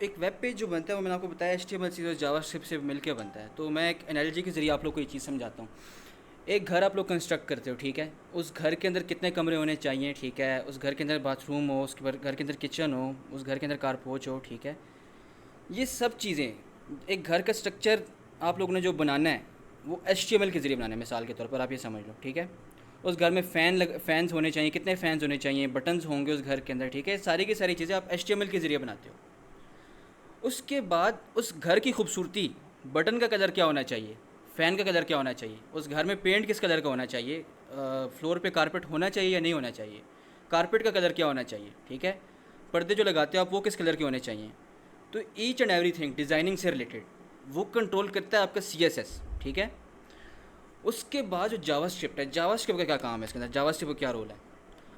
एक web page जो बनता है वो मैंने आपको बताया HTML CSS जावास्क्रिप्ट से मिलकर बनता है। तो मैं एक एनालॉजी के ज़रिए आप लोग को ये चीज़ समझाता हूँ। एक घर आप लोग कंस्ट्रक्ट करते हो, ठीक है। उस घर के अंदर कितने कमरे होने चाहिए, ठीक है। उस घर के अंदर बाथरूम हो, उस घर के अंदर किचन हो, उस घर के अंदर कारपोच हो, ठीक है। ये सब चीज़ें, एक घर का स्ट्रक्चर आप लोगों ने जो बनाना है वो HTML के ज़रिए बनाना है। मिसाल के तौर पर आप ये समझ लो, ठीक है। उस घर में फ़ैन्स होने चाहिए, कितने फ़ैन्स होने चाहिए, बटन्स होंगे उस घर के अंदर, ठीक है। सारी की सारी चीज़ें आप HTML के ज़रिए बनाते हो। उसके बाद उस घर की खूबसूरती, बटन का कलर क्या होना चाहिए, फ़ैन का कलर क्या होना चाहिए, उस घर में पेंट किस कलर का होना चाहिए, फ्लोर पे कारपेट होना चाहिए या नहीं होना चाहिए, कारपेट का कलर क्या होना चाहिए, ठीक है। पर्दे जो लगाते हो आप वो किस कलर के होने चाहिए। तो ईच एंड एवरीथिंग डिज़ाइनिंग से रिलेटेड वो कंट्रोल करता है आपका CSS, ठीक है। उसके बाद जो जावास्क्रिप्ट है, जावास्क्रिप्ट का क्या काम है इसके अंदर, जावास्क्रिप्ट का क्या रोल है।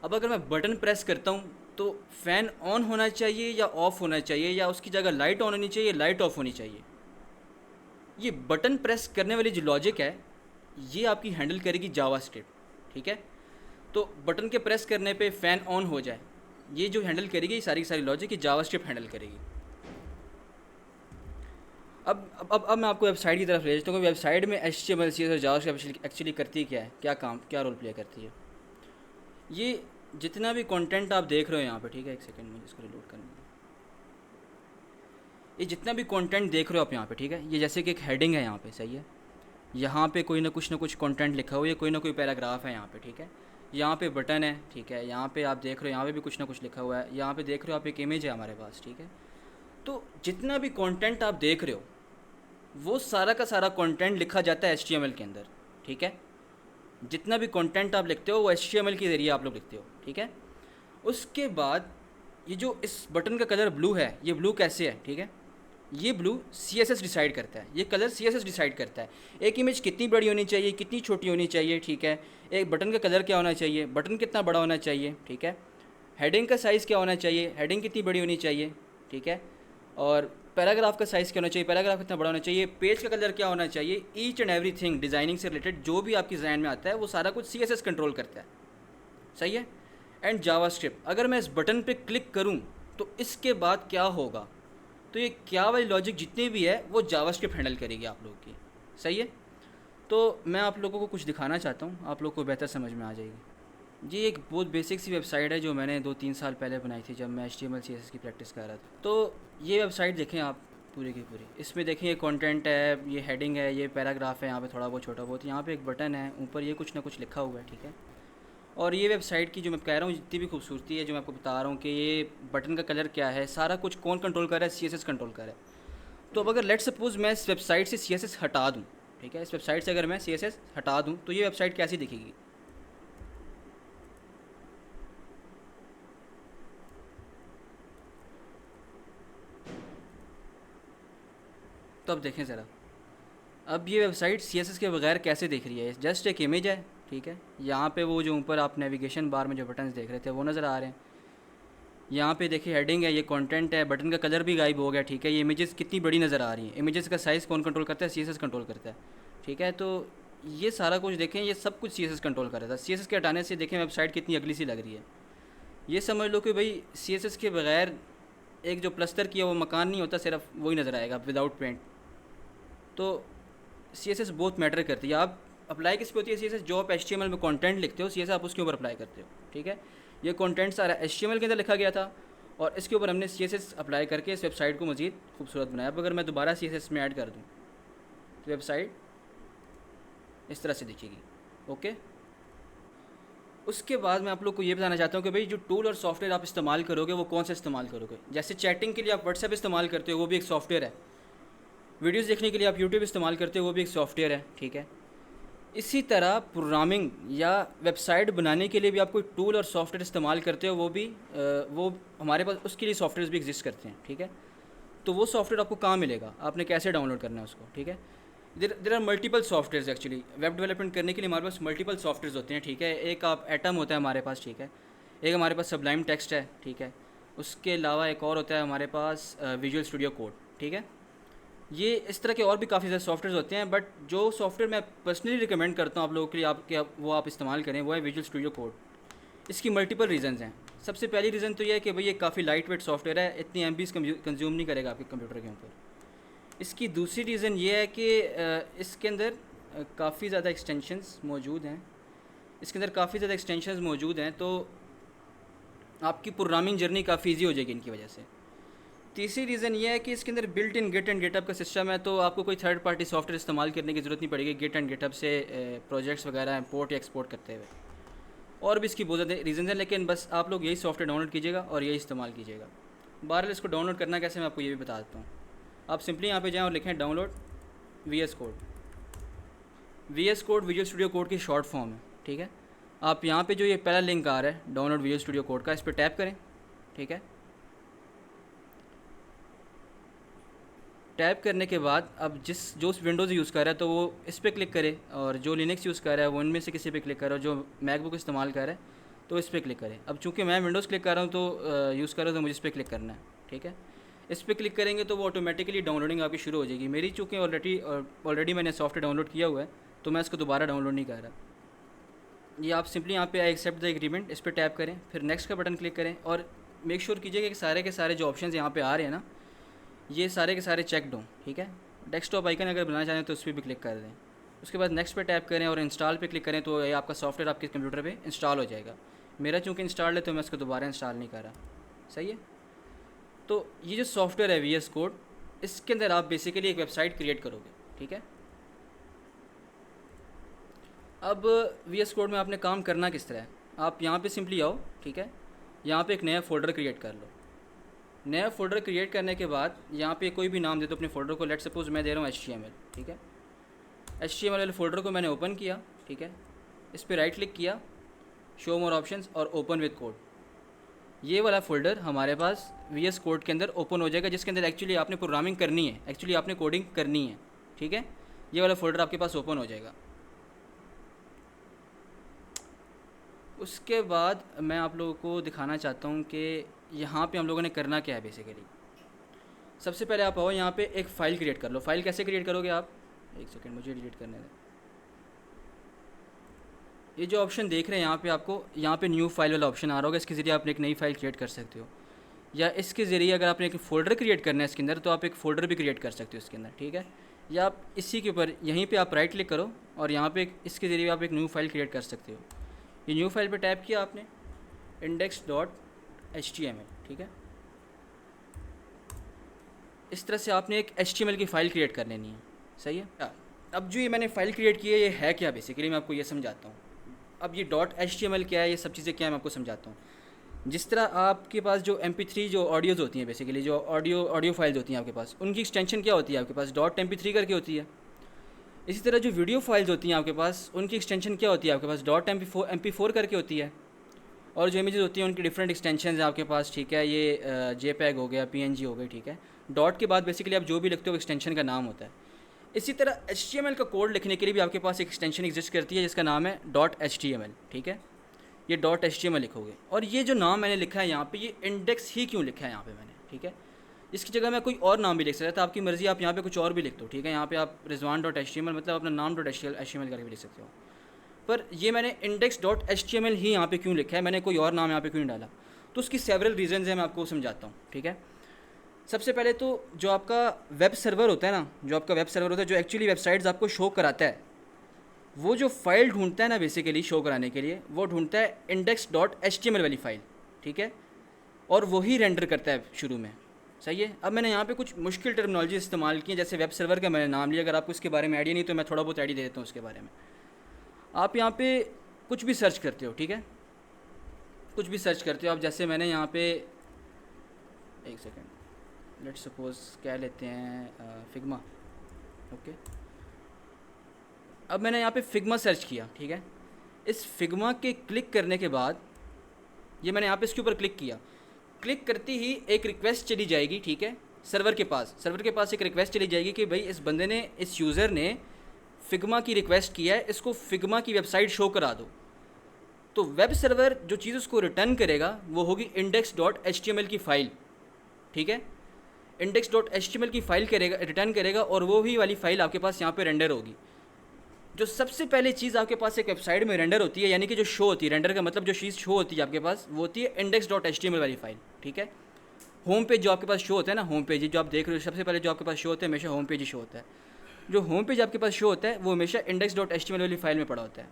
अब अगर मैं बटन प्रेस करता हूँ तो फ़ैन ऑन होना चाहिए या ऑफ़ होना चाहिए, या उसकी जगह लाइट ऑन होनी चाहिए, लाइट ऑफ़ होनी चाहिए। ये बटन प्रेस करने वाली जो लॉजिक है ये आपकी हैंडल करेगी जावास्क्रिप्ट, ठीक है। तो बटन के प्रेस करने पे फ़ैन ऑन हो जाए, ये जो हैंडल करेगी, ये सारी की सारी लॉजिक ये जावास्क्रिप्ट हैंडल करेगी। अब मैं आपको वेबसाइट की तरफ ले जाता हूँ। वेबसाइट में HTML CSS और जावास्क्रिप्ट एक्चुअली करती क्या है, क्या काम, क्या रोल प्ले करती है। ये जितना भी कंटेंट आप देख रहे हो यहाँ पे, ठीक है, एक सेकंड मुझे इसको रिलोड करने दो। ये जितना भी कंटेंट देख रहे हो आप यहाँ पे, ठीक है, ये जैसे कि एक हेडिंग है यहाँ पे, सही है। यहाँ पे कोई ना कुछ कंटेंट लिखा हुआ है, कोई ना कोई पैराग्राफ है यहाँ पे, ठीक है। यहाँ पे बटन है, ठीक है। यहाँ पे आप देख रहे हो, यहाँ पे भी कुछ ना कुछ लिखा हुआ है। यहाँ पे देख रहे हो आप, एक इमेज है हमारे पास, ठीक है। तो जितना भी कंटेंट आप देख रहे हो वो सारा का सारा कंटेंट लिखा जाता है HTML के अंदर, ठीक है। जितना भी कंटेंट आप लिखते हो वो HTML के ज़रिए आप लोग लिखते हो, ठीक है। उसके बाद ये जो इस बटन का कलर ब्लू है, ये ब्लू कैसे है, ठीक है। ये ब्लू CSS डिसाइड करता है, ये कलर CSS डिसाइड करता है। एक इमेज कितनी बड़ी होनी चाहिए, कितनी छोटी होनी चाहिए, ठीक है। एक बटन का कलर क्या होना चाहिए, बटन कितना बड़ा होना चाहिए, ठीक है। हेडिंग का साइज़ क्या होना चाहिए, हेडिंग कितनी बड़ी होनी चाहिए, ठीक है। और पैराग्राफ का साइज़ क्या होना चाहिए, पैराग्राफ कितना बड़ा होना चाहिए, पेज का कलर क्या होना चाहिए। ईच एंड एवरीथिंग डिज़ाइनिंग से रिलेटेड जो भी आपकी डिज़ाइन में आता है वो सारा कुछ CSS कंट्रोल करता है, सही है। एंड जावास्क्रिप्ट, अगर मैं इस बटन पे क्लिक करूं तो इसके बाद क्या होगा, तो ये क्या वाली लॉजिक जितनी भी है वो जावास्क्रिप्ट हैंडल करेगी आप लोगों की, सही है। तो मैं आप लोगों को कुछ दिखाना चाहता हूँ, आप लोग को बेहतर समझ में आ जाएगी। जी, एक बहुत बेसिक सी वेबसाइट है जो मैंने 2-3 साल पहले बनाई थी जब मैं HTML CSS की प्रैक्टिस कर रहा था। तो ये वेबसाइट देखें आप पूरी की पूरी, इसमें देखें ये कंटेंट है, ये हेडिंग है, ये पैराग्राफ है, यहाँ पे थोड़ा बहुत छोटा बहुत, यहाँ पे एक बटन है, ऊपर ये कुछ ना कुछ लिखा हुआ है, ठीक है। और ये वेबसाइट की जो मैं कह रहा हूँ जितनी भी खूबसूरती है, जो मैं आपको बता रहा हूँ कि ये बटन का कलर क्या है, सारा कुछ कौन कंट्रोल कर रहा है, CSS कंट्रोल कर रहा है। तो अब अगर लेट सपोज मैं इस वेबसाइट से CSS हटा दूँ, ठीक है, इस वेबसाइट से अगर मैं CSS हटा दूँ तो ये वेबसाइट कैसी दिखेगी। तो अब देखें ज़रा, अब ये वेबसाइट CSS के बगैर कैसे दिख रही है। जस्ट एक इमेज है, ठीक है। यहाँ पे वो जो ऊपर आप नेविगेशन बार में जो बटन्स देख रहे थे वो नज़र आ रहे हैं। यहाँ पे देखिए हेडिंग है, ये कंटेंट है, बटन का कलर भी गायब हो गया, ठीक है। ये इमेजेस कितनी बड़ी नज़र आ रही हैं, इमेजेस का साइज़ कौन कंट्रोल करता है, CSS कंट्रोल करता है, ठीक है। तो ये सारा कुछ देखें, ये सब कुछ CSS कंट्रोल कर रहा था। CSS के हटाने से देखें वेबसाइट कितनी अगली सी लग रही है। ये समझ लो कि भाई CSS के बगैर एक जो प्लस्तर किया वो मकान नहीं होता, सिर्फ वही नज़र आएगा विदाउट पेंट। तो CSS बहुत मैटर करती है। आप अप्लाई किस पे होती है CSS, जो आप HTML में कंटेंट लिखते हो CSS आप उसके ऊपर अप्लाई करते हो, ठीक है। ये कंटेंट सारा HTML के अंदर लिखा गया था और इसके ऊपर हमने CSS अप्लाई करके इस वेबसाइट को मज़ीद खूबसूरत बनाया। अब अगर मैं दोबारा CSS में ऐड कर दूँ तो वेबसाइट इस तरह से दिखेगी, ओके। उसके बाद मैं आप लोग को ये बताना चाहता हूँ कि भाई जो टूल और सॉफ्टवेयर आप इस्तेमाल करोगे वो कौन सा इस्तेमाल करोगे। जैसे चैटिंग के लिए आप WhatsApp इस्तेमाल करते हो, वो भी एक सॉफ्टवेयर है। वीडियोज़ देखने के लिए आप YouTube इस्तेमाल करते हो, वो भी एक सॉफ्टवेयर है, ठीक है। इसी तरह प्रोग्रामिंग या वेबसाइट बनाने के लिए भी आप कोई टूल और सॉफ्टवेयर इस्तेमाल करते हो, वो हमारे पास उसके लिए सॉफ्टवेयर भी एग्जिस्ट करते हैं, ठीक है। तो वो सॉफ्टवेयर आपको कहाँ मिलेगा, आपने कैसे डाउनलोड करना है उसको, ठीक है। There are multiple software actually. Web development करने के लिए हमारे पास मल्टीपल सॉफ्टवेयर होते हैं, ठीक है। एक आप एटम होता है हमारे पास, ठीक है। एक हमारे पास सबलाइम टेक्स्ट है, ठीक है। उसके अलावा एक और होता है हमारे पास विजुअल स्टूडियो कोड, ठीक है। ये इस तरह के और भी काफ़ी ज़्यादा सॉफ्टवेयर होते हैं, बट जो सॉफ्टवेयर मैं पर्सनली रिकमेंड करता हूँ आप लोगों के लिए, वो आप इस्तेमाल करें, वो है विजुअल स्टूडियो कोड। इसकी मल्टीपल रीज़न्स हैं। सबसे पहली रीज़न तो ये है कि भाई ये काफ़ी लाइट वेट सॉफ्टवेयर है, इतनी एम कंज्यूम नहीं करेगा आपके कंप्यूटर के ऊपर। इसकी दूसरी रीज़न ये है कि इसके अंदर काफ़ी ज़्यादा एक्सटेंशंस मौजूद हैं, तो आपकी प्रोग्रामिंग जर्नी काफ़ी ईजी हो जाएगी इनकी वजह से। तीसरी रीज़न ये है कि इसके अंदर built in git and GitHub का सिस्टम है, तो आपको कोई थर्ड पार्टी सॉफ्टवेयर इस्तेमाल करने की ज़रूरत नहीं पड़ेगी गिट एंड गिटहब से प्रोजेक्ट्स वगैरह इंपोर्ट या एक्सपोर्ट करते हुए। और भी इसकी बहुत ज़्यादा रीज़न है, लेकिन बस आप लोग यही सॉफ्टवेयर डाउनलोड कीजिएगा और यही इस्तेमाल कीजिएगा। बहरहाल इसको डाउनलोड करना कैसे मैं आपको ये भी बता देता हूँ। आप सिंपली यहाँ पे जाएँ और लिखें download VS code. VS code visual studio code की शॉर्ट फॉर्म है, ठीक है। आप यहाँ पे जो ये पहला लिंक आ रहा है डाउनलोड विजुअल स्टूडियो कोड का, इस पर टैप करें, ठीक है। टैप करने के बाद अब जो विंडोज़ यूज़ कर रहा है तो वो इस पर क्लिक करे, और जो लिनक्स यूज़ कर रहा है वो इनमें से किसी पे क्लिक करे, और जो मैकबुक इस्तेमाल कर रहा है तो इस पर क्लिक करे। अब चूंकि मैं विंडोज़ क्लिक कर रहा हूँ तो यूज़ कर रहा हूँ, तो मुझे इस पर क्लिक करना है, ठीक है। इस पर क्लिक करेंगे तो वो ऑटोमेटिकली डाउनलोडिंग आपकी शुरू हो जाएगी। मेरी चूँकि ऑलरेडी मैंने सॉफ्टवेयर डाउनलोड किया हुआ है तो मैं इसको दोबारा डाउनलोड नहीं कर रहा। ये आप सिंपली यहाँ पे आई एक्सेप्ट द एग्रीमेंट इस पर टैप करें, फिर नेक्स्ट का बटन क्लिक करें, और मेक श्योर कीजिएगा कि सारे के सारे जो ऑप्शन यहाँ पे आ रहे हैं ना, ये सारे के सारे चेकड हों, ठीक है। डेस्कटॉप आइकन अगर बनाना चाहें तो उस पर भी क्लिक कर दें। उसके बाद नेक्स्ट पे टैप करें और इंस्टॉल पे क्लिक करें, तो ये आपका सॉफ्टवेयर आपके कंप्यूटर पे इंस्टॉल हो जाएगा। मेरा चूँकि इंस्टॉल है तो मैं इसको दोबारा इंस्टॉल नहीं कर रहा, सही है। तो ये जो सॉफ्टवेयर है VS कोड, इसके अंदर आप बेसिकली एक वेबसाइट क्रिएट करोगे, ठीक है। अब VS कोड में आपने काम करना किस तरह है, आप यहाँ पे सिंपली आओ, ठीक है। यहाँ पे एक नया फ़ोल्डर क्रिएट कर लो। नया फ़ोल्डर क्रिएट करने के बाद यहाँ पे कोई भी नाम दे दो अपने फ़ोल्डर को। लेट सपोज मैं दे रहा हूँ HTML, ठीक है। HTML वाले फ़ोल्डर को मैंने ओपन किया, ठीक है। इस पर राइट क्लिक किया, शो मोर ऑप्शंस और ओपन विद कोड। ये वाला फ़ोल्डर हमारे पास VS कोड के अंदर ओपन हो जाएगा, जिसके अंदर एक्चुअली आपने प्रोग्रामिंग करनी है, एक्चुअली आपने कोडिंग करनी है, ठीक है। ये वाला फ़ोल्डर आपके पास ओपन हो जाएगा। उसके बाद मैं आप लोगों को दिखाना चाहता हूँ कि यहाँ पे हम लोगों ने करना क्या है। बेसिकली सबसे पहले आप आओ, यहाँ पे एक फ़ाइल क्रिएट कर लो। फ़ाइल कैसे क्रिएट करोगे आप, एक सेकंड मुझे डिलीट करने दें। ये जो ऑप्शन देख रहे हैं यहाँ पे, आपको यहाँ पे न्यू फाइल वाला ऑप्शन आ रहा होगा, इसके ज़रिए आप एक नई फ़ाइल क्रिएट कर सकते हो। या इसके ज़रिए अगर आपने एक फ़ोल्डर क्रिएट करना है इसके अंदर, तो आप एक फ़ोल्डर भी क्रिएट कर सकते हो इसके अंदर, ठीक है। या आप इसी के ऊपर यहीं पर आप राइट क्लिक करो और यहाँ पर इसके ज़रिए आप एक न्यू फाइल क्रिएट कर सकते हो। ये न्यू फाइल पर टैप किया आपने, index.html, ठीक है। इस तरह से आपने एक HTML की फ़ाइल क्रिएट कर लेनी है, सही है। अब जो ये मैंने फ़ाइल क्रिएट की है ये है क्या, बेसिकली मैं आपको ये समझाता हूँ। अब ये .html क्या है, ये सब चीज़ें क्या है मैं आपको समझाता हूँ। जिस तरह आपके पास जो MP3 जो ऑडियोज़ होती हैं, बेसिकली जो ऑडियो फाइल्स होती हैं आपके पास, उनकी एक्सटेंशन क्या होती है आपके पास, .mp3 करके होती है। इसी तरह जो वीडियो फाइल्स होती हैं आपके पास, उनकी एक्सटेंशन क्या होती है आपके पास, .mp4 करके होती है। और जो इमेजेस होती हैं उनकी डिफरेंट एक्सटेंशन है आपके पास, ठीक है। ये JPEG हो गया, PNG हो गई, ठीक है। डॉट के बाद बेसिकली आप जो भी लिखते हो एक्सटेंशन का नाम होता है। इसी तरह HTML का कोड लिखने के लिए भी आपके पास एक एक्सटेंशन एग्जिस्ट करती है जिसका नाम है .html, ठीक है। ये .html लिखोगे, और ये जो नाम मैंने लिखा है यहाँ पे, ये इंडेक्स ही क्यों लिखा है यहाँ पे मैंने, ठीक है। इसकी जगह मैं कोई और नाम भी लिख सकता था, आपकी मर्ज़ी, आप यहाँ पे कुछ और भी लिख दो, ठीक है। यहाँ पे आप रिजवान.html मतलब अपना नाम .html करके भी लिख सकते हो, पर ये मैंने index.html ही यहाँ पे क्यों लिखा है, मैंने कोई और नाम यहाँ पे क्यों नहीं डाला, तो उसकी सेवरल रीजंस हैं, मैं आपको समझाता हूँ, ठीक है। सबसे पहले तो जो आपका वेब सर्वर होता है ना, जो एक्चुअली वेबसाइट्स आपको शो कराता है, वो जो फाइल ढूंढता है ना बेसिकली शो कराने के लिए, वो ढूंढता है index.html वाली फ़ाइल, ठीक है। और वही रेंडर करता है शुरू में, सही है। अब मैंने यहाँ पे कुछ मुश्किल टर्मिनोलॉजी इस्तेमाल की, जैसे वेब सर्वर का मैंने नाम लिया। अगर आपको इसके बारे में आइडिया नहीं तो मैं थोड़ा बहुत आइडिया दे देता हूँ उसके बारे में। आप यहाँ पे कुछ भी सर्च करते हो, ठीक है, कुछ भी सर्च करते हो आप। जैसे मैंने यहाँ पे, एक सेकेंड, लेट्स सपोज क्या लेते हैं, फिग्मा, ओके। अब मैंने यहाँ पे फिग्मा सर्च किया, ठीक है। इस फिग्मा के क्लिक करने के बाद, ये मैंने यहाँ पे इसके ऊपर क्लिक किया, क्लिक करते ही एक रिक्वेस्ट चली जाएगी, ठीक है, सर्वर के पास एक रिक्वेस्ट चली जाएगी कि भाई इस बंदे ने, इस यूज़र ने फिग्मा की रिक्वेस्ट किया है, इसको फिग्मा की वेबसाइट शो करा दो। तो वेब सर्वर जो चीज़ उसको रिटर्न करेगा वो होगी index.html की फ़ाइल, ठीक है। index.html की फ़ाइल रिटर्न करेगा, और वो ही वाली फ़ाइल आपके पास यहाँ पे रेंडर होगी। जो सबसे पहली चीज़ आपके पास एक वेबसाइट में रेंडर होती है, यानी कि जो शो होती है, रेंडर का मतलब जो चीज़ शो होती है आपके पास, वो होती है index.html वाली फाइल, ठीक है। होम पेज जो आपके पास शो होता है ना, होम पेज जो आप देख रहे हो, सबसे पहले जो आपके पास शो होता है हमेशा होम पेज ही शो होता है। जो होम पेज आपके पास शो होता है वो हमेशा index.html वाली फाइल में पड़ा होता है।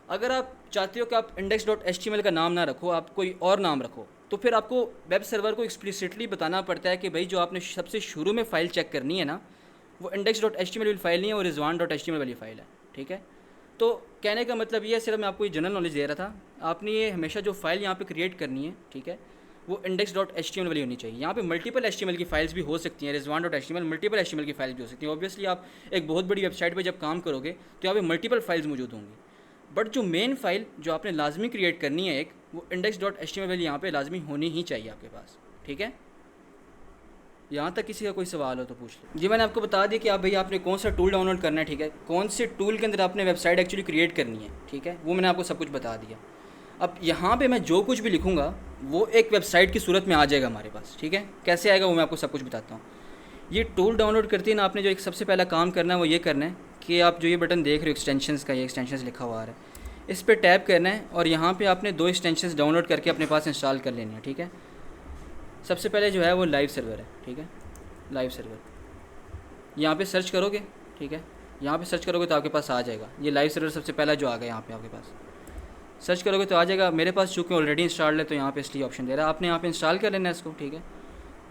अगर आप चाहते हो कि आप index.html का नाम ना रखो, आप कोई और नाम रखो, तो फिर आपको वेब सर्वर को एक्सप्लिसिटली बताना पड़ता है कि भाई जो आपने सबसे शुरू में फ़ाइल चेक करनी है ना, वो index.html वाली फाइल नहीं है, वो रिजवान.html वाली फाइल है, ठीक है। तो कहने का मतलब ये है, सिर्फ मैं आपको ये जनरल नॉलेज दे रहा था। आपने ये हमेशा जो फाइल यहाँ पे क्रिएट करनी है, ठीक है, वो index.html वाली होनी चाहिए। यहाँ पे मल्टीपल HTML की फाइल्स भी हो सकती हैं, रिजवान.html मल्टीपल HTML की फाइल्स भी हो सकती हैं। ऑब्वियसली आप एक बहुत बड़ी वेबसाइट पे जब काम करोगे तो यहाँ पे मल्टीपल फाइल्स मौजूद होंगी, बट जो मेन फाइल जो आपने लाजमी क्रिएट करनी है एक, वो index.html वाली यहाँ पे लाजमी होनी ही चाहिए आपके पास, ठीक है। यहाँ तक किसी का कोई सवाल हो तो पूछ लो। जी मैंने आपको बता दिया कि आप भाई आपने कौन सा टूल डाउनलोड करना है, ठीक है, कौन से टूल के अंदर आपने वेबसाइट एक्चुअली क्रिएट करनी है, ठीक है, वो मैंने आपको सब कुछ बता दिया। अब यहाँ पे मैं जो कुछ भी लिखूँगा वो एक वेबसाइट की सूरत में आ जाएगा हमारे पास, ठीक है। कैसे आएगा वो मैं आपको सब कुछ बताता हूँ। ये टूल डाउनलोड करते ही ना, आपने जो एक सबसे पहला काम करना है वो ये करना है कि आप जो ये बटन देख रहे हो एक्सटेंशंस का, ये एक्सटेंशंस लिखा हुआ आ रहा है, इस पर टैप करना है और यहाँ पे आपने 2 एक्सटेंशंस डाउनलोड करके अपने पास इंस्टॉल कर लेनी है, ठीक है। सबसे पहले जो है वो लाइव सर्वर है, ठीक है, लाइव सर्वर यहाँ पे सर्च करोगे, ठीक है, यहाँ पे सर्च करोगे तो आपके पास आ जाएगा ये लाइव सर्वर। सबसे पहला जो आ गया यहाँ पे आपके पास सर्च करोगे तो आ जाएगा। मेरे पास चूँकि ऑलरेडी इंस्टॉल्ड है तो यहाँ पे इसलिए ऑप्शन दे रहा है, आपने यहाँ पे इंस्टॉल कर लेना है इसको, ठीक है।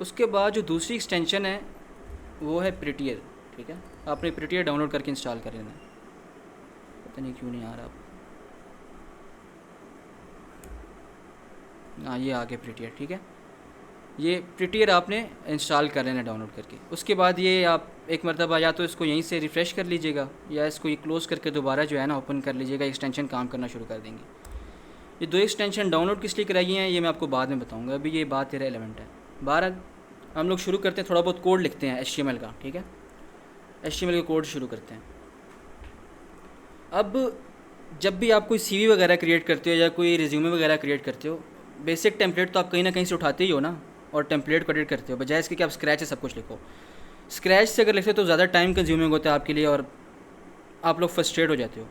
उसके बाद जो दूसरी एक्सटेंशन है वो है प्रिटियर, ठीक है, आपने प्रिटियर डाउनलोड करके इंस्टॉल कर लेना है। पता नहीं क्यों नहीं आ रहा, हाँ ये आ गया प्रिटियर, ठीक है। ये प्रिटियर आपने इंस्टॉल कर लेना डाउनलोड करके। उसके बाद ये आप एक मरतबा या तो इसको यहीं से रिफ़्रेश कर लीजिएगा या इसको ये क्लोज़ करके दोबारा जो है ना ओपन कर लीजिएगा, एक्सटेंशन काम करना शुरू कर देंगे। ये 2 एक्सटेंशन डाउनलोड किस लिए कराई हैं ये मैं आपको बाद में बताऊंगा, अभी ये बात इरेलेवेंट है। बहरहाल हम लोग शुरू करते हैं, थोड़ा बहुत कोड लिखते हैं HTML का, ठीक है, HTML का कोड शुरू करते हैं। अब जब भी आप कोई CV वगैरह क्रिएट करते हो या कोई रिज्यूमे वगैरह क्रिएट करते हो, बेसिक टेम्पलेट तो आप कहीं ना कहीं से उठाते ही हो ना, और टेम्पलेट को एडिट करते हो, बजाय इसके कि आप स्क्रैच से सब कुछ लिखो। स्क्रैच से अगर लिखते हो तो ज़्यादा टाइम कंज्यूमिंग होता है आपके लिए और आप लोग फ्रस्ट्रेट हो जाते हो।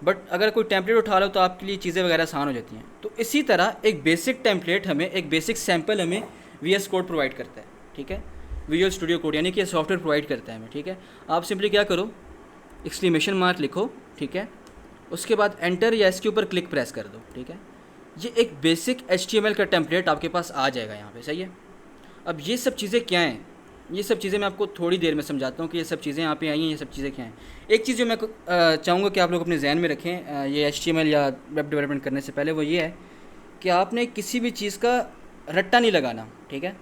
बट अगर कोई टेम्पलेट उठा लो तो आपके लिए चीज़ें वगैरह आसान हो जाती हैं। तो इसी तरह एक बेसिक टेम्पलेट हमें, एक बेसिक सैम्पल हमें VS कोड प्रोवाइड करता है, ठीक है, विजुअल स्टूडियो कोड, यानी कि सॉफ्टवेयर प्रोवाइड करता है हमें, ठीक है। आप सिंपली क्या करो, एक्सक्लेमेशन मार्क लिखो, ठीक है, उसके बाद एंटर या इसके ऊपर क्लिक प्रेस कर दो, ठीक है। ये एक बेसिक HTML का टेम्पलेट आपके पास आ जाएगा यहाँ पे, सही है। अब ये सब चीज़ें क्या हैं, ये सब चीज़ें मैं आपको थोड़ी देर में समझाता हूँ कि ये सब चीज़ें यहाँ पे आई हैं, ये सब चीज़ें क्या हैं। एक चीज़ जो मैं चाहूँगा कि आप लोग अपने जहन में रखें ये HTML या वेब डेवलपमेंट करने से पहले, वो ये है कि आपने किसी भी चीज़ का रट्टा नहीं लगाना, ठीक है।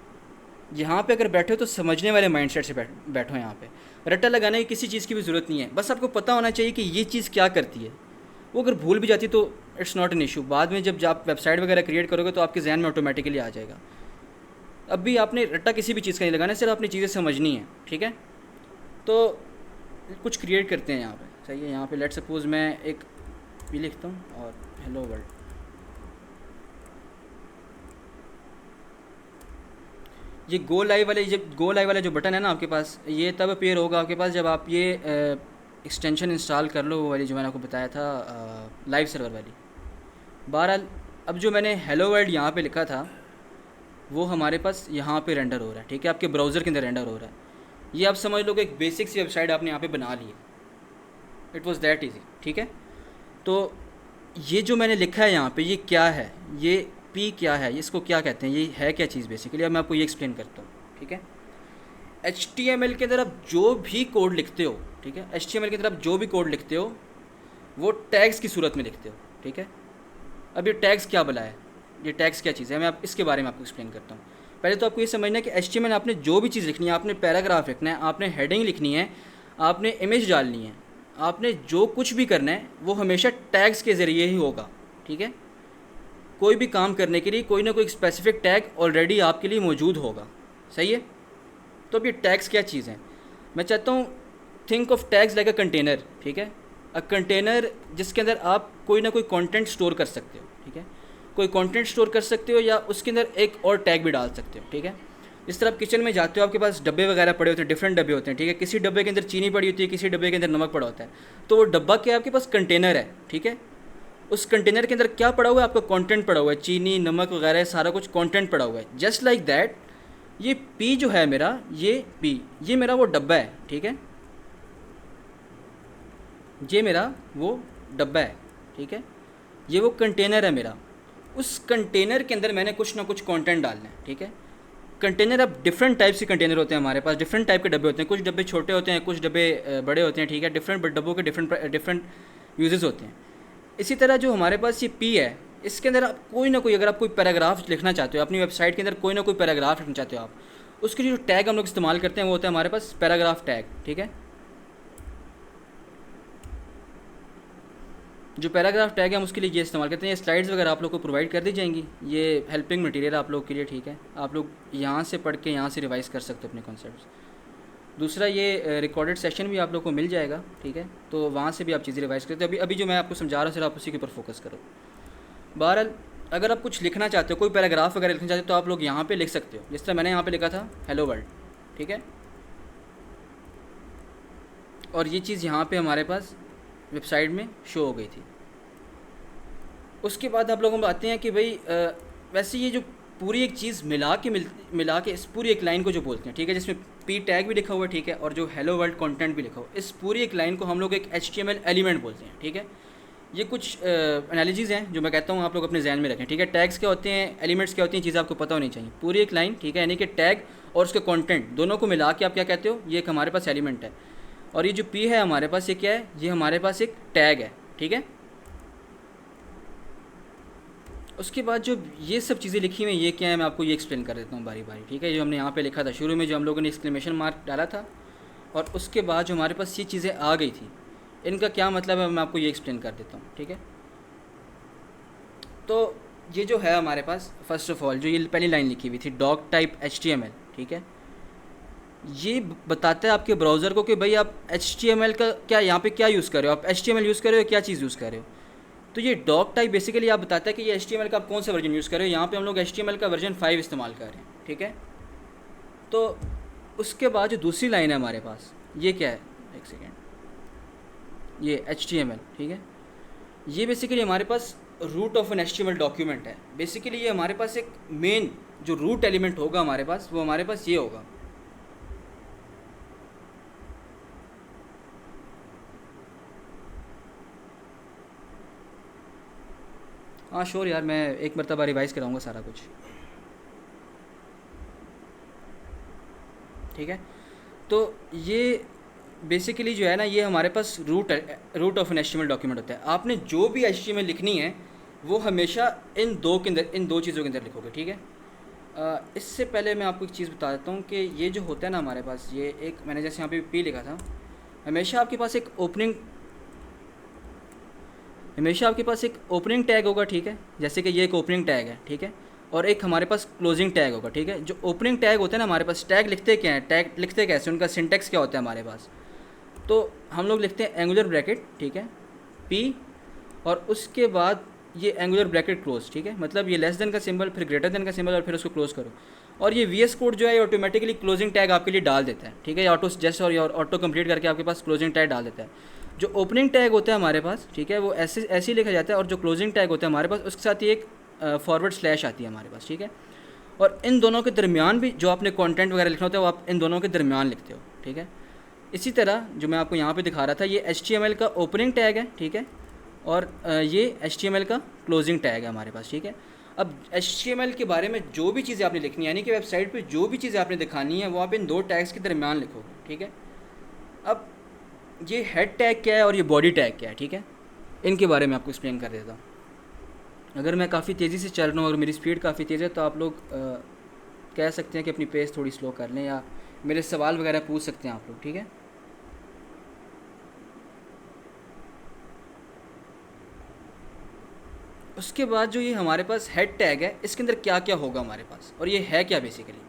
यहाँ पे अगर बैठे हो तो समझने वाले माइंडसेट से बैठो। यहाँ पे रट्टा लगाने की किसी चीज़ की भी ज़रूरत नहीं है, बस आपको पता होना चाहिए कि ये चीज़ क्या करती है। वो अगर भूल भी जाती तो इट्स नॉट एन इशू, बाद में जब आप वेबसाइट वगैरह क्रिएट करोगे तो आपके जहन में ऑटोमेटिकली आ जाएगा। अब भी आपने रट्टा किसी भी चीज़ का नहीं लगाना, सिर्फ अपनी चीज़ें समझनी है, ठीक है। तो कुछ क्रिएट करते हैं यहाँ पे, सही है। यहाँ पे लेट सपोज मैं एक भी लिखता हूँ और हेलो वर्ल्ड। ये गो लाइव वाला जो बटन है ना आपके पास, ये तब अपीयर होगा आपके पास जब आप ये एक्सटेंशन इंस्टॉल कर लो, वो वाली जो मैंने आपको बताया था लाइव सर्वर वाली। बहरहाल अब जो मैंने हेलो वर्ल्ड यहाँ पे लिखा था वो हमारे पास यहाँ पे रेंडर हो रहा है, ठीक है, आपके ब्राउज़र के अंदर रेंडर हो रहा है। ये आप समझ लो कि एक बेसिक सी वेबसाइट आपने यहाँ पे बना ली है, इट वाज दैट इजी, ठीक है। तो ये जो मैंने लिखा है यहाँ पे, ये क्या है, ये P क्या है, इसको क्या कहते हैं, ये है क्या चीज़ बेसिकली, अब मैं आपको ये एक्सप्लेन करता हूँ, ठीक है। HTML के अंदर आप जो भी कोड लिखते हो, ठीक है, HTML के अंदर आप जो भी कोड लिखते हो वो टैग्स की सूरत में लिखते हो, ठीक है। अब ये टैग्स क्या भला है, ये टैग्स क्या चीज़ है, मैं आप इसके बारे में आपको एक्सप्लेन करता हूँ। पहले तो आपको ये समझना है कि HTML आपने जो भी चीज़ लिखनी है, आपने पैराग्राफ लिखना है, आपने हेडिंग लिखनी है, आपने इमेज डालनी है, आपने जो कुछ भी करना है वो हमेशा टैग्स के ज़रिए ही होगा, ठीक है। कोई भी काम करने के लिए कोई ना कोई स्पेसिफिक टैग ऑलरेडी आपके लिए मौजूद होगा, सही है। तो अब ये टैग्स क्या चीज़ हैं, मैं चाहता हूँ think of tags like a container, ठीक है, अ कंटेनर जिसके अंदर आप कोई ना कोई कंटेंट स्टोर कर सकते हो, ठीक है, कोई कंटेंट स्टोर कर सकते हो या उसके अंदर एक और टैग भी डाल सकते हो, ठीक है। इस तरह आप किचन में जाते हो, आपके पास डब्बे वगैरह पड़े होते हैं, डिफरेंट डब्बे होते हैं, ठीक है। किसी डब्बे के अंदर चीनी पड़ी होती है, किसी डब्बे के अंदर नमक पड़ा होता है। तो वो डब्बा क्या है, आपके पास कंटेनर है, ठीक है। उस कंटेनर के अंदर क्या पड़ा हुआ है, आपका कंटेंट पड़ा हुआ है, चीनी नमक वगैरह सारा कुछ कंटेंट पड़ा हुआ है। जस्ट लाइक दैट ये पी जो है मेरा, ये पी, ये मेरा वो डब्बा है, ठीक है। ये मेरा वो डब्बा है, ठीक है। ये वो कंटेनर है मेरा। उस कंटेनर के अंदर मैंने कुछ ना कुछ कंटेंट डालना है, ठीक है। कंटेनर, अब डिफरेंट टाइप्स के कंटेनर होते हैं हमारे पास, डिफरेंट टाइप के डब्बे होते हैं। कुछ डब्बे छोटे होते हैं, कुछ डब्बे बड़े होते हैं, ठीक है। डिफरेंट डब्बों के डिफरेंट यूजेस होते हैं। इसी तरह जो हमारे पास ये पी है, इसके अंदर आप कोई ना कोई, अगर आप कोई पैराग्राफ लिखना चाहते हो अपनी वेबसाइट के अंदर, कोई ना कोई पैराग्राफ लिखना चाहते हो आप, उसके लिए जो टैग हम लोग इस्तेमाल करते हैं वो होता है हमारे पास पैराग्राफ टैग, ठीक है। जो पैराग्राफ टैग है हम उसके लिए ये इस्तेमाल करते हैं। ये स्लाइड्स वगैरह आप लोग को प्रोवाइड कर दी जाएंगी, ये हेल्पिंग मटेरियल आप लोग के लिए, ठीक है। आप लोग यहाँ से पढ़ के यहाँ से रिवाइज कर सकते हो अपने कॉन्सेप्ट्स। दूसरा, ये रिकॉर्डेड सेशन भी आप लोग को मिल जाएगा, ठीक है। तो वहाँ से भी आप चीज़ें रिवाइज करते हो। अभी जो मैं आपको समझा रहा हूँ सिर्फ आप उसी के ऊपर फोकस करो। बहरहाल, अगर आप कुछ लिखना चाहते हो, कोई पैराग्राफ वगैरह लिखना चाहते हो, तो आप लोग यहाँ पे लिख सकते हो। जिस तरह मैंने यहाँ पे लिखा था हेलो वर्ल्ड, ठीक है। और ये चीज़ यहाँ पे हमारे पास वेबसाइट में शो हो गई थी। उसके बाद आप लोगों को आते हैं कि भाई वैसे ये जो पूरी एक चीज़ मिला के इस पूरी एक लाइन को जो बोलते हैं, ठीक है, जिसमें पी टैग भी लिखा हुआ है, ठीक है, और जो हेलो वर्ल्ड कंटेंट भी लिखा हुआ है, इस पूरी एक लाइन को हम लोग एक HTML एलिमेंट बोलते हैं, ठीक है। ये कुछ एनालिजीज़ हैं जो मैं कहता हूँ आप लोग अपने जहन में रखें, ठीक है। टैग्स क्या होते हैं, एलिमेंट्स क्या होती हैं, चीज़ें आपको पता होनी चाहिए। पूरी एक लाइन, ठीक है, यानी कि टैग और उसके कंटेंट दोनों को मिला के आप क्या कहते हो, ये एक हमारे पास एलिमेंट है। और ये जो पी है हमारे पास, ये क्या है, ये हमारे पास एक टैग है, ठीक है। उसके बाद जो ये सब चीज़ें लिखी हुई हैं, ये क्या है, मैं आपको ये एक्सप्लेन कर देता हूँ बारी बारी, ठीक है। जो हमने यहाँ पे लिखा था शुरू में, जो हम लोगों ने एक्सक्लेमेशन मार्क डाला था, और उसके बाद जो हमारे पास ये चीज़ें आ गई थी, इनका क्या मतलब है, मैं आपको ये एक्सप्लेन कर देता हूँ, ठीक है। तो ये जो है हमारे पास, फर्स्ट ऑफ ऑल जो ये पहली लाइन लिखी हुई थी, डॉक टाइप HTML, ठीक है, ये बताता है आपके ब्राउज़र को कि भाई आप HTML का क्या यहाँ पे क्या यूज़ कर रहे हो, आप HTML यूज़ कर रहे हो, क्या चीज़ यूज़ कर रहे हो। तो ये डॉक टाइप बेसिकली आप बताता है कि ये HTML का आप कौन सा वर्जन यूज़ कर रहे हो। यहाँ पे हम लोग HTML का वर्जन 5 इस्तेमाल कर रहे हैं, ठीक है। तो उसके बाद जो दूसरी लाइन है हमारे पास, ये क्या है, एक सेकेंड, ये HTML, ठीक है। ये बेसिकली हमारे पास root of an HTML document है। बेसिकली ये हमारे पास एक मेन जो रूट एलिमेंट होगा हमारे पास, वो हमारे पास ये होगा। हाँ श्योर यार, मैं एक मरतबा रिवाइज़ कराऊंगा सारा कुछ, ठीक है। तो ये बेसिकली जो है ना, ये हमारे पास root of an HTML document होता है। आपने जो भी HTML लिखनी है वो हमेशा इन दो के अंदर, इन दो चीज़ों के अंदर लिखोगे, ठीक है। इससे पहले मैं आपको एक चीज़ बता देता हूँ कि ये जो होता है ना हमारे पास, ये एक, मैंने जैसे यहाँ पे पी लिखा था, हमेशा आपके पास एक ओपनिंग टैग होगा, ठीक है। जैसे कि ये एक ओपनिंग टैग है, ठीक है, और एक हमारे पास क्लोजिंग टैग होगा, ठीक है। जो ओपनिंग टैग होता है ना हमारे पास, टैग लिखते क्या है, टैग लिखते कैसे, उनका सिंटेक्स क्या होता है हमारे पास। तो हम लोग लिखते हैं एंगुलर ब्रैकेट, ठीक है, पी, और उसके बाद ये एंगुलर ब्रैकेट क्लोज, ठीक है। मतलब ये लेस देन का सिंबल, फिर ग्रेटर देन का सिंबल, और फिर उसको क्लोज करो। और ये VS कोड जो है ये ऑटोमेटिकली क्लोजिंग टैग आपके लिए डाल देता है, ठीक है। ऑटो सजेस्ट और ऑटो कंप्लीट करके आपके पास क्लोजिंग टैग डाल देता है। जो ओपनिंग टैग होता है हमारे पास, ठीक है, वो ऐसे ही लिखा जाता है। और जो क्लोजिंग टैग होता है हमारे पास, उसके साथ ही एक फॉरवर्ड स्लैश आती है हमारे पास, ठीक है। और इन दोनों के दरमियान भी जो आपने कंटेंट वगैरह लिखना होता है वो आप इन दोनों के दरमियान लिखते हो, ठीक है। इसी तरह जो मैं आपको यहाँ पे दिखा रहा था, ये HTML का ओपनिंग टैग है, ठीक है, और ये HTML का क्लोजिंग टैग है हमारे पास, ठीक है। अब HTML के बारे में जो भी चीज़ें आपने लिखनी है, यानी कि वेबसाइट पे जो भी चीज़ें आपने दिखानी है, वो आप इन दो टैग्स के दरमियान लिखोगे, ठीक है। अब ये हेड टैग क्या है और ये बॉडी टैग क्या है, ठीक है, इनके बारे में आपको एक्सप्लेन कर देता हूँ। अगर मैं काफ़ी तेज़ी से चल रहा हूँ और मेरी स्पीड काफ़ी तेज़ है, तो आप लोग कह सकते हैं कि अपनी पेस थोड़ी स्लो कर लें, या मेरे सवाल वगैरह पूछ सकते हैं आप लोग, ठीक है। उसके बाद जो ये हमारे पास हेड टैग है, इसके अंदर क्या क्या होगा हमारे पास, और ये है क्या basically.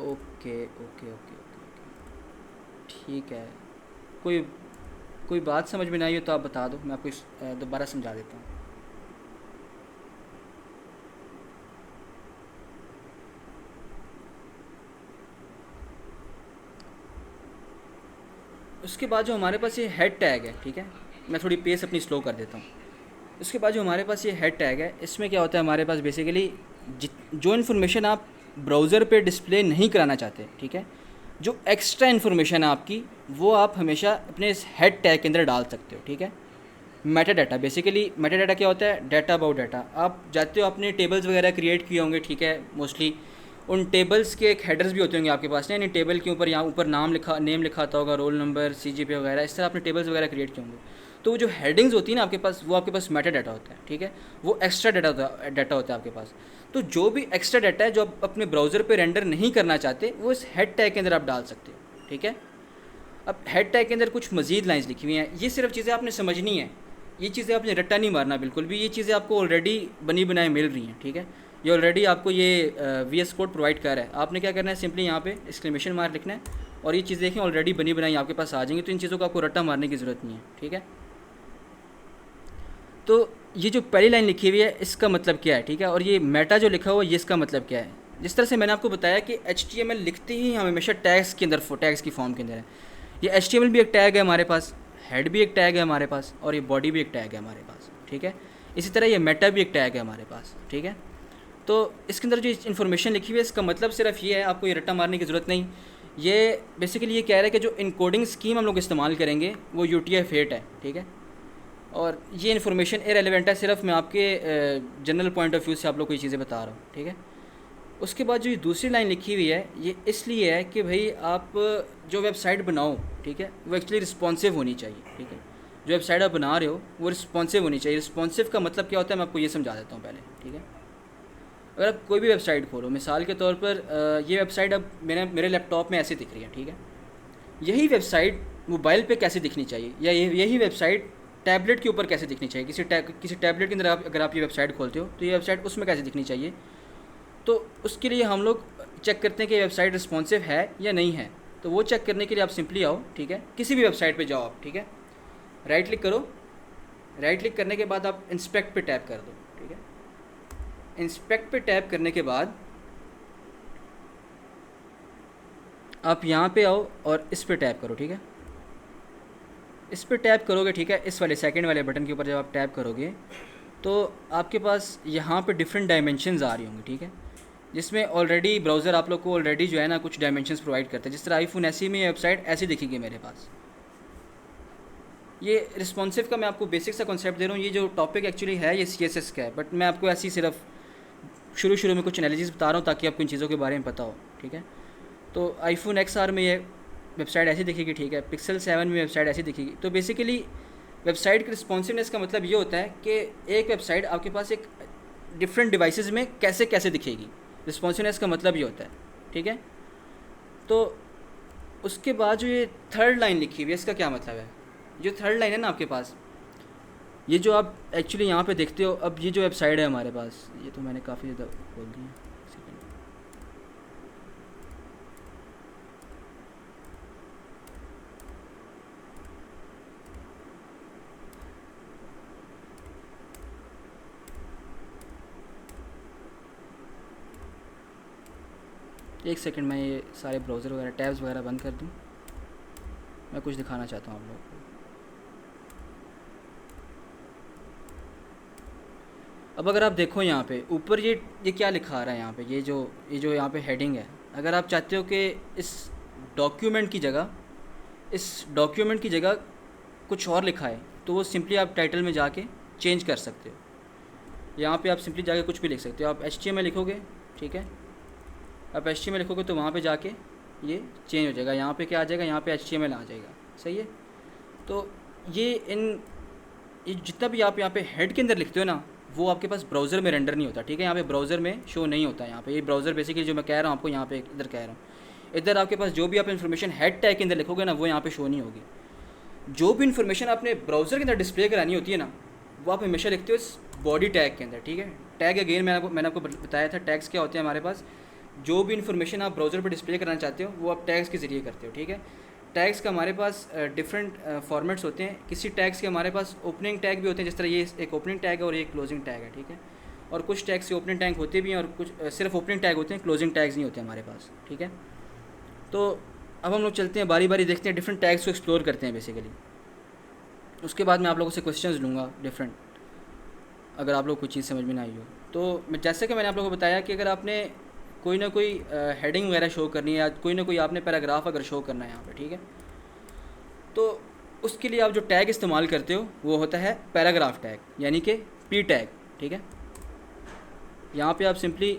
Okay okay okay okay okay, ठीक है। कोई कोई बात समझ में नहीं आई हो तो आप बता दो, मैं आपको दोबारा समझा देता हूँ। उसके बाद जो हमारे पास ये हेड टैग है, ठीक है, मैं थोड़ी पेस अपनी स्लो कर देता हूँ। उसके बाद जो हमारे पास ये हेड टैग है, इसमें क्या होता है हमारे पास बेसिकली जो इन्फॉर्मेशन आप ब्राउज़र पे डिस्प्ले नहीं कराना चाहते, ठीक है, जो एक्स्ट्रा इन्फॉर्मेशन है आपकी, वो आप हमेशा अपने इस हेड टैग के अंदर डाल सकते हो, ठीक है। Meta data, basically Meta data क्या होता है? Data about data. आप जाते हो अपने टेबल्स वगैरह क्रिएट किए होंगे, ठीक है, मोस्टली उन टेबल्स के एक हेडर्स भी होते होंगे आपके पास, नहीं टेबल के ऊपर यहाँ ऊपर नेम लिखा आता होगा, रोल नंबर, CGPA वगैरह, इस तरह आपने टेबल्स वगैरह क्रिएट किए होंगे। तो वो जो हेडिंग्स होती है ना आपके पास, वो आपके पास मेटा डाटा होता है, ठीक है, वो एक्स्ट्रा डाटा होता है आपके पास। तो जो भी एक्स्ट्रा डाटा है जो आप अपने ब्राउज़र पे रेंडर नहीं करना चाहते, वो इस हेड टैग के अंदर आप डाल सकते हो, ठीक है। अब हेड टैग के अंदर कुछ मज़ीद लाइंस लिखी हुई हैं, ये सिर्फ चीज़ें आपने समझनी है, ये चीज़ें आपने रट्टा नहीं मारना बिल्कुल भी, ये चीज़ें आपको ऑलरेडी बनी बनाई मिल रही हैं, ठीक है। ये ऑलरेडी आपको ये VS कोड प्रोवाइड कर रहा है। आपने क्या करना है, सिंपली यहाँ पे एक्सक्लेमेशन मार्क लिखना है और ये चीज़ देखें ऑलरेडी बनी बनाई आपके पास आ जाएंगी, तो इन चीज़ों को आपको रट्टा मारने की ज़रूरत नहीं है, ठीक है। तो ये जो पहली लाइन लिखी हुई है इसका मतलब क्या है, ठीक है, और ये मेटा जो लिखा हुआ है ये इसका मतलब क्या है। जिस तरह से मैंने आपको बताया कि HTML लिखते ही हम हमेशा टैग्स के अंदर, टैग्स की फॉर्म के अंदर है। ये HTML भी एक टैग है हमारे पास, हेड भी एक टैग है हमारे पास, और ये बॉडी भी एक टैग है हमारे पास, ठीक है। इसी तरह ये मेटा भी एक टैग है हमारे पास, ठीक है। तो इसके अंदर जो इन्फॉर्मेशन लिखी हुई है इसका मतलब सिर्फ ये है, आपको ये रट्टा मारने की ज़रूरत नहीं। ये बेसिकली ये कह रहा है कि जो इनकोडिंग स्कीम हम लोग इस्तेमाल करेंगे वो UTF-8 है, ठीक है, और ये इन्फॉर्मेशन इरेलेवेंट है, सिर्फ मैं आपके जनरल पॉइंट ऑफ व्यू से आप लोग को ये चीज़ें बता रहा हूँ, ठीक है। उसके बाद जो ये दूसरी लाइन लिखी हुई है ये इसलिए है कि भाई आप जो वेबसाइट बनाओ, ठीक है, वो एक्चुअली रिस्पॉन्सिव होनी चाहिए, ठीक है। जो वेबसाइट आप बना रहे हो वो रिस्पॉन्सिव होनी चाहिए। रिस्पॉन्सिव का मतलब क्या होता है मैं आपको ये समझा देता हूँ पहले, ठीक है। अगर आप कोई भी वेबसाइट खोलो, मिसाल के तौर पर ये वेबसाइट अब मेरे लैपटॉप में ऐसे दिख रही है, ठीक है, यही वेबसाइट मोबाइल पे कैसे दिखनी चाहिए, या यही वेबसाइट टैबलेट के ऊपर कैसे दिखनी चाहिए, किसी टैबलेट के अंदर अगर आप ये वेबसाइट खोलते हो तो ये वेबसाइट उसमें कैसे दिखनी चाहिए। तो उसके लिए हम लोग चेक करते हैं कि वेबसाइट रिस्पॉन्सिव है या नहीं है। तो वो चेक करने के लिए आप सिंपली आओ, ठीक है, किसी भी वेबसाइट पे जाओ आप, ठीक है, राइट क्लिक करो, राइट क्लिक करने के बाद आप इंस्पेक्ट पे टैप कर दो, ठीक है। इंस्पेक्ट पे टैप करने के बाद आप यहाँ पे आओ और इस पे टैप करो, ठीक है। इस पे टैप करोगे, ठीक है, इस वाले सेकंड वाले बटन के ऊपर जब आप टैप करोगे तो आपके पास यहाँ पे डिफरेंट डायमेंशंस आ रही होंगी, ठीक है, जिसमें ऑलरेडी ब्राउज़र आप लोग को ऑलरेडी जो है ना कुछ डायमेंशंस प्रोवाइड करता है। जिस तरह आईफोन ऐसी में वेबसाइट ऐसी दिखेगी मेरे पास। ये रिस्पॉन्सिव का मैं आपको बेसिक सा कॉन्सेप्ट दे रहा हूँ। ये जो टॉपिक एक्चुअली है ये CSS का है, बट मैं आपको ऐसी सिर्फ शुरू में कुछ एनालिसिस बता रहा हूँ ताकि आपको इन चीज़ों के बारे में पता हो, ठीक है। तो आईफोन XR में ये वेबसाइट ऐसी दिखेगी, ठीक है, Pixel 7 में वेबसाइट ऐसी दिखेगी। तो बेसिकली वेबसाइट की रिस्पॉन्सिवनेस का मतलब ये होता है कि एक वेबसाइट आपके पास एक डिफरेंट डिवाइसेस में कैसे कैसे दिखेगी। रिस्पॉन्सिवनेस का मतलब ये होता है, ठीक है। तो उसके बाद जो ये थर्ड लाइन लिखी हुई है इसका क्या मतलब है। जो थर्ड लाइन है ना आपके पास, ये जो आप एक्चुअली यहाँ पे देखते हो, अब ये जो वेबसाइट है हमारे पास, ये तो मैंने काफ़ी ज़्यादा खोल दी है, एक सेकंड, मैं ये सारे ब्राउज़र वगैरह टैब्स वगैरह बंद कर दूँ, मैं कुछ दिखाना चाहता हूँ आप लोगों को। अब अगर आप देखो यहाँ पे ऊपर ये क्या लिखा आ रहा है यहाँ पे, ये जो यहाँ पे हेडिंग है, अगर आप चाहते हो कि इस डॉक्यूमेंट की जगह कुछ और लिखा है तो वो सिंपली आप टाइटल में जाके चेंज कर सकते हो। यहाँ पे आप सिंपली जाके कुछ भी लिख सकते हो। आप HTML लिखोगे, ठीक है, आप HTML लिखोगे तो वहाँ पे जाके ये चेंज हो जाएगा, यहाँ पे क्या आ जाएगा, यहाँ पे HTML आ जाएगा, सही है। तो ये जितना भी आप यहाँ पे हेड के अंदर लिखते हो ना, वो आपके पास ब्राउज़र में रेंडर नहीं होता, ठीक है, यहाँ पे ब्राउज़र में शो नहीं होता। यहाँ पे ये ब्राउज़र बेसिकली जो मैं कह रहा हूँ आपको, यहाँ पे इधर कह रहा हूँ, इधर आपके पास जो भी आप इन्फॉर्मेशन हेड टैग के अंदर लिखोगे ना वो यहाँ पे शो नहीं होगी। जो भी इन्फॉर्मेशन आपने ब्राउज़र के अंदर डिस्प्ले करानी होती है ना, वो आप हमेशा लिखते हो इस बॉडी टैग के अंदर, ठीक है। टैग अगेन मैंने आपको बताया था, टैग्स क्या होते हैं हमारे पास। जो भी इन्फॉर्मेशन आप ब्राउज़र पर डिस्प्ले कराना चाहते हो वो आप टैग्स के ज़रिए करते हो, ठीक है। टैग्स का हमारे पास डिफरेंट फॉर्मेट्स होते हैं। किसी टैग्स के हमारे पास ओपनिंग टैग भी होते हैं, जिस तरह ये एक ओपनिंग टैग है और ये क्लोजिंग टैग है, ठीक है। और कुछ टैग्स के ओपनिंग टैग होते भी हैं और कुछ सिर्फ ओपनिंग टैग होते हैं, क्लोजिंग टैग्स नहीं होते हमारे पास, ठीक है। तो अब हम लोग चलते हैं बारी बारी, देखते हैं डिफरेंट टैग्स को एक्सप्लोर करते हैं बेसिकली। उसके बाद मैं आप लोगों से क्वेश्चंस लूँगा डिफरेंट, अगर आप लोग कोई चीज़ समझ में ना आई हो तो। जैसे कि मैंने आप लोगों को बताया कि अगर आपने कोई ना कोई हेडिंग वगैरह शो करनी है या कोई ना कोई आपने पैराग्राफ अगर शो करना है यहाँ पे, ठीक है, तो उसके लिए आप जो टैग इस्तेमाल करते हो वो होता है पैराग्राफ टैग, यानी कि पी टैग, ठीक है। यहाँ पे आप सिंपली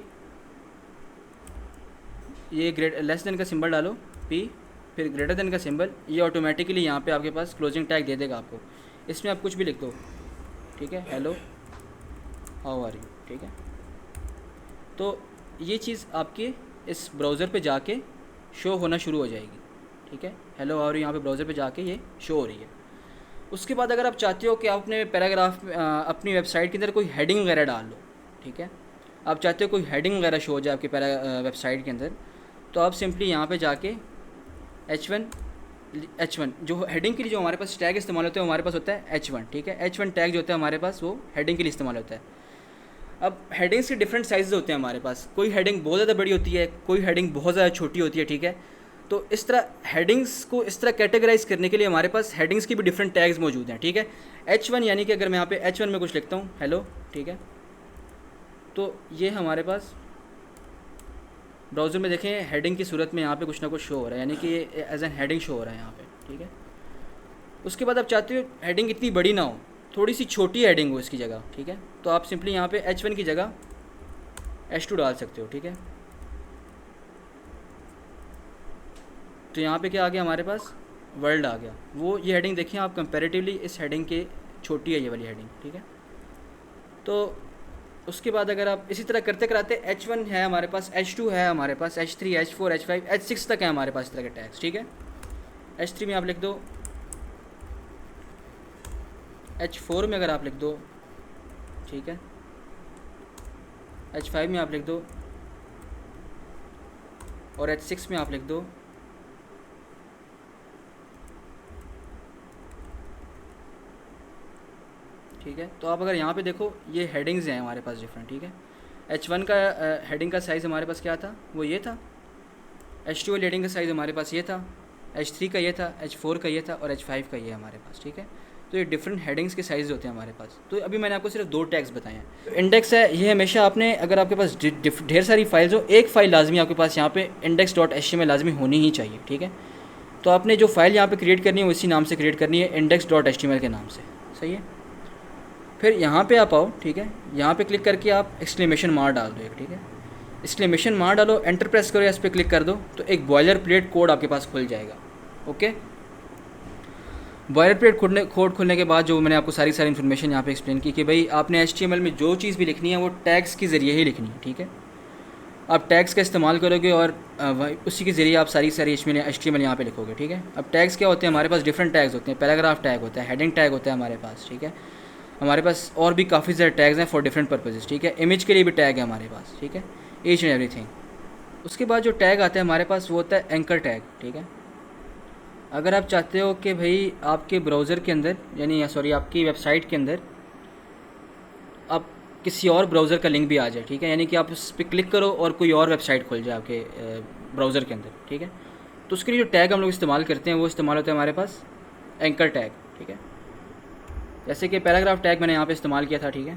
ये लेस देन का सिंबल डालो पी, फिर ग्रेटर देन का सिंबल, ये ऑटोमेटिकली यहाँ पे आपके पास क्लोजिंग टैग दे देगा आपको। इसमें आप कुछ भी लिख दो, ठीक है, हेलो हाउ आर यू, ठीक है। तो ये चीज़ आपके इस ब्राउज़र पे जाके शो होना शुरू हो जाएगी, ठीक है। हेलो हाउ आर यू यहाँ पे ब्राउज़र पे जाके ये शो हो रही है। उसके बाद अगर आप चाहते हो कि आप अपने पैराग्राफ अपनी वेबसाइट के अंदर कोई हेडिंग वगैरह डाल लो, ठीक है, आप चाहते हो कोई हेडिंग वगैरह शो हो जाए आपके वेबसाइट के अंदर, तो आप सिंपली यहाँ पे जाके H1 जो हेडिंग के लिए जो हमारे पास टैग इस्तेमाल होता है वो हमारे पास होता है H1, ठीक है। H1 टैग जो होता है हमारे पास वो हेडिंग के लिए इस्तेमाल होता है। अब हेडिंग्स के डिफरेंट साइज़ होते हैं हमारे पास, कोई हेडिंग बहुत ज़्यादा बड़ी होती है, कोई हेडिंग बहुत ज़्यादा छोटी होती है, ठीक है। तो इस तरह हेडिंग्स को इस तरह कैटेगराइज करने के लिए हमारे पास हेडिंग्स की भी डिफरेंट टैग्स मौजूद हैं, ठीक है। H1 यानी कि अगर मैं यहाँ पे H1 में कुछ लिखता हूँ हेलो, ठीक है, तो ये हमारे पास ब्राउज़र में देखें हेडिंग की सूरत में यहाँ पे कुछ ना कुछ शो हो रहा है, यानी कि ये एज एन हेडिंग शो हो रहा है यहाँ पे, ठीक है। उसके बाद आप चाहते हो हेडिंग इतनी बड़ी ना हो, थोड़ी सी छोटी हेडिंग हो इसकी जगह, ठीक है, तो आप सिंपली यहाँ पे H1 की जगह H2 डाल सकते हो, ठीक है। तो यहाँ पे क्या आ गया हमारे पास, वर्ल्ड आ गया। वो ये हेडिंग देखिए आप कंपैरेटिवली इस हेडिंग के छोटी है ये वाली हेडिंग, ठीक है। तो उसके बाद अगर आप इसी तरह करते कराते H1 है हमारे पास, H2 है हमारे पास, H3, H4, H5, H6 तक है हमारे पास इस तरह के टैग्स, ठीक है। H3 में आप लिख दो, H4 में अगर आप लिख दो, ठीक है, H5 में आप लिख दो और H6 में आप लिख दो, ठीक है। तो आप अगर यहाँ पे देखो ये हेडिंग्स हैं हमारे पास डिफरेंट, ठीक है। H1 का हेडिंग का साइज़ हमारे पास क्या था, वो ये था। H2 वाली हेडिंग का साइज़ हमारे पास ये था, H3 का ये था, H4 का ये था और H5 का ये हमारे पास, ठीक है। तो ये डिफरेंट हेडिंग्स के साइज़ होते हैं हमारे पास। तो अभी मैंने आपको सिर्फ 2 टैग्स बताए हैं। इंडेक्स है ये हमेशा आपने, अगर आपके पास ढेर सारी फाइल्स हो, एक फ़ाइल लाजमी आपके पास यहाँ पे index.html लाजमी होनी ही चाहिए, ठीक है। तो आपने जो फाइल यहाँ पे क्रिएट करनी है वो इसी नाम से क्रिएट करनी है, index.html के नाम से, सही है। फिर यहाँ पे आप आओ, ठीक है, यहाँ पे क्लिक करके आप एक्सक्लेमेशन मार्क डाल दो एक, ठीक है। एक्सक्लेमेशन मार्क डालो, एंटर प्रेस करो या इस पर क्लिक कर दो, तो एक बॉयलर प्लेट कोड आपके पास खुल जाएगा, ओके। बॉयलर प्लेट कोड खुलने के बाद जो मैंने आपको सारी इन्फॉर्मेशन यहाँ पे एक्सप्लेन की कि भाई आपने HTML में जो चीज़ भी लिखनी है वो टैग्स के ज़रिए ही लिखनी है, ठीक है। आप टैग्स का इस्तेमाल करोगे और उसी के ज़रिए आप सारी HTML यहाँ पे लिखोगे, ठीक है। अब टैग्स क्या होते हैं हमारे पास, डिफरेंट टैग्स होते हैं, पैराग्राफ टैग होता है, हेडिंग टैग होता है हमारे पास, ठीक है। हमारे पास और भी काफ़ी सारे टैग्स हैं फॉर डिफरेंट पर्पजेज़, ठीक है। इमेज के लिए भी टैग है हमारे पास, ठीक है, ईच एंड एवरीथिंग। उसके बाद जो टैग आता है हमारे पास वो होता है एंकर टैग, ठीक है। अगर आप चाहते हो कि भाई आपके ब्राउज़र के अंदर, यानी सॉरी आपकी वेबसाइट के अंदर आप किसी और ब्राउज़र का लिंक भी आ जाए, ठीक है, यानी कि आप उस पर क्लिक करो और कोई और वेबसाइट खुल जाए आपके ब्राउज़र के अंदर, ठीक है। तो उसके लिए जो टैग हम लोग इस्तेमाल करते हैं वो इस्तेमाल होता है हमारे पास एंकर टैग, ठीक है। जैसे कि पैराग्राफ टैग मैंने यहाँ पे इस्तेमाल किया था, ठीक है।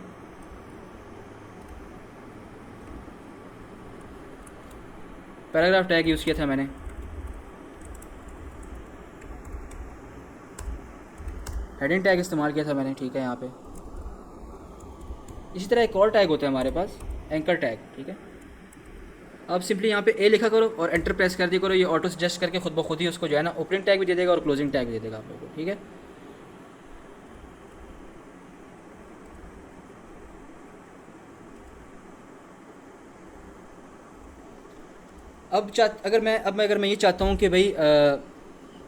पैराग्राफ टैग यूज़ किया था मैंने। हेडिंग टैग इस्तेमाल किया था मैंने, ठीक है, यहाँ पे। इसी तरह एक और टैग होता है हमारे पास एंकर टैग, ठीक है। आप सिंपली यहाँ पे ए लिखा करो और एंटर प्रेस कर दिया करो, ये ऑटो सजेस्ट करके खुद ब खुद ही उसको जो है ना ओपनिंग टैग भी दे देगा और क्लोजिंग टैग भी दे देगा आप लोगों को, ठीक है। अगर मैं ये चाहता हूँ कि भाई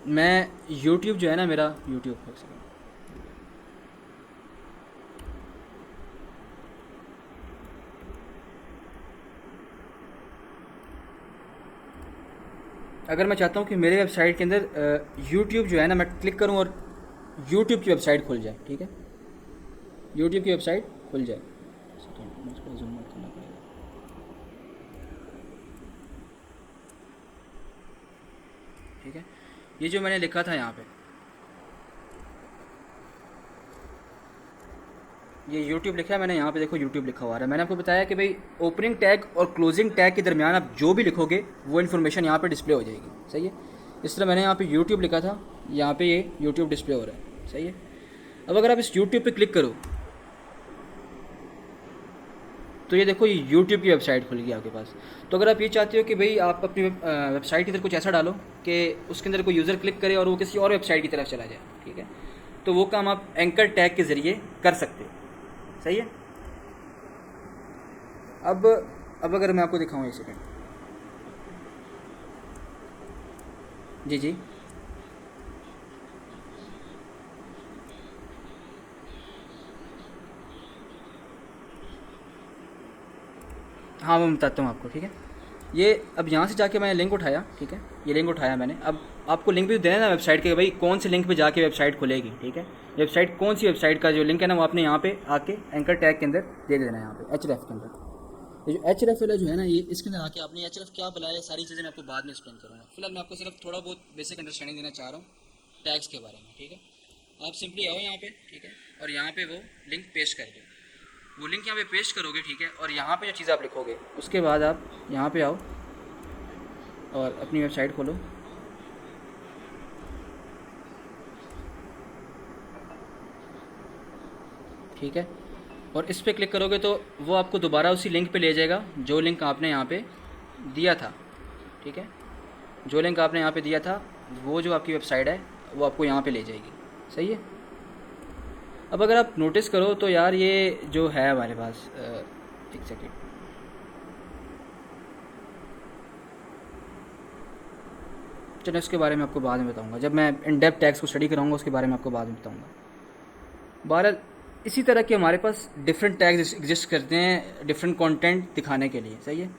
मैं YouTube जो है ना मेरा YouTube, अगर मैं चाहता हूँ कि मेरे वेबसाइट के अंदर YouTube जो है ना मैं क्लिक करूँ और YouTube की वेबसाइट खुल जाए, ठीक है, YouTube की वेबसाइट खुल जाए। ठीक है। ये जो मैंने लिखा था यहाँ पे, ये यूट्यूब लिखा है मैंने यहाँ पे, देखो यूट्यूब लिखा हुआ है। मैंने आपको बताया कि भाई ओपनिंग टैग और क्लोजिंग टैग के दरमियान आप जो भी लिखोगे वो इन्फॉर्मेशन यहाँ पे डिस्प्ले हो जाएगी, सही है। इस तरह मैंने यहाँ पे यूट्यूब लिखा था, यहाँ पे ये यूट्यूब डिस्प्ले हो रहा है, सही है। अब अगर आप इस यूट्यूब पे क्लिक करो तो ये देखो, ये यूट्यूब की वेबसाइट खुल गई आपके पास। तो अगर आप ये चाहते हो कि भाई आप अपनी वेबसाइट की तरफ कुछ ऐसा डालो कि उसके अंदर कोई यूज़र क्लिक करे और वो किसी और वेबसाइट की तरफ चला जाए, ठीक है, तो वो काम आप एंकर टैग के ज़रिए कर सकते हो, सही है। अब अगर मैं आपको दिखाऊँ, एक सेकेंड, जी जी, हाँ मैं बताता हूँ आपको, ठीक है। ये अब यहाँ से जाके मैंने लिंक उठाया, ठीक है, ये लिंक उठाया मैंने। अब आपको लिंक भी देना है ना वेबसाइट के, भाई कौन से लिंक पे जाके वेबसाइट खुलेगी, ठीक है। वेबसाइट कौन सी वेबसाइट का जो लिंक है ना वो आपने यहाँ पे आके एंकर टैग के अंदर दे देना है, यहाँ पे एच के अंदर। ये जो एच वाला जो है ना, ये इसके अंदर आके आपने एच क्या बुलाया, सारी चीज़ें मैं आपको बाद में एक्सप्लेन करूँगा। फिलहाल मैं आपको सिर्फ थोड़ा बहुत बेसिक अंडरस्टैंडिंग देना चाह रहा हूँ टैग्स के बारे में, ठीक है। आप सिंपली आओ यहाँ पे, ठीक है, और यहाँ पे वो लिंक पेस्ट कर दो। वो लिंक यहाँ पे पेस्ट करोगे, ठीक है, और यहाँ पे जो चीज़ आप लिखोगे उसके बाद आप यहाँ पे आओ और अपनी वेबसाइट खोलो, ठीक है, और इस पर क्लिक करोगे तो वो आपको दोबारा उसी लिंक पे ले जाएगा जो लिंक आपने यहाँ पे दिया था, ठीक है। जो लिंक आपने यहाँ पे दिया था वो जो आपकी वेबसाइट है वो आपको यहाँ पे ले जाएगी, सही है। अब अगर आप नोटिस करो तो यार ये जो है हमारे पास, एक सेकेंड, चलो इसके बारे में आपको बाद में बताऊंगा, जब मैं इन डेप्थ टैग्स को स्टडी कराऊंगा उसके बारे में आपको बाद में बताऊंगा। बहरहाल इसी तरह के हमारे पास डिफरेंट टैग्स एग्जिस्ट करते हैं डिफरेंट कंटेंट दिखाने के लिए, सही है।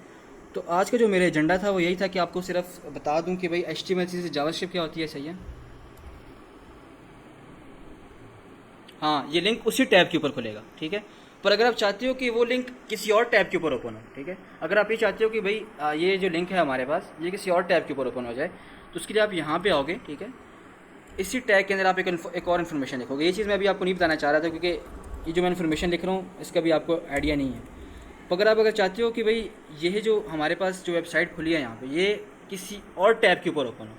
तो आज का जो मेरा एजेंडा था वो यही था कि आपको सिर्फ बता दूं कि भाई HTML से जावास्क्रिप्ट क्या होती है, सही है। हाँ, ये लिंक उसी टैब के ऊपर खुलेगा, ठीक है। पर अगर आप चाहते हो कि वो लिंक किसी और टैब के ऊपर ओपन हो, ठीक है, अगर आप ये चाहते हो कि भाई ये जो लिंक है हमारे पास ये किसी और टैब के ऊपर ओपन हो जाए, तो उसके लिए आप यहाँ पे आओगे, ठीक है। इसी टैग के अंदर आप एक और इन्फॉर्मेशन लिखोगे। ये चीज़ मैं अभी आपको नहीं बताना चाह रहा था क्योंकि ये जो मैं इन्फॉर्मेशन लिख रहा हूँ इसका भी आपको आइडिया नहीं है। तो अगर चाहते हो कि भाई ये जो हमारे पास जो वेबसाइट खुली है यहाँ पे ये किसी और टैब के ऊपर ओपन हो,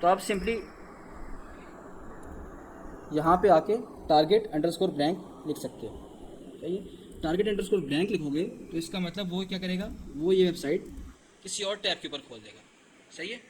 तो आप सिंपली यहाँ पे आके target_blank लिख सकते हो, सही है। target_blank लिखोगे तो इसका मतलब वो क्या करेगा, वो ये वेबसाइट किसी और टैब के ऊपर खोल देगा, सही है।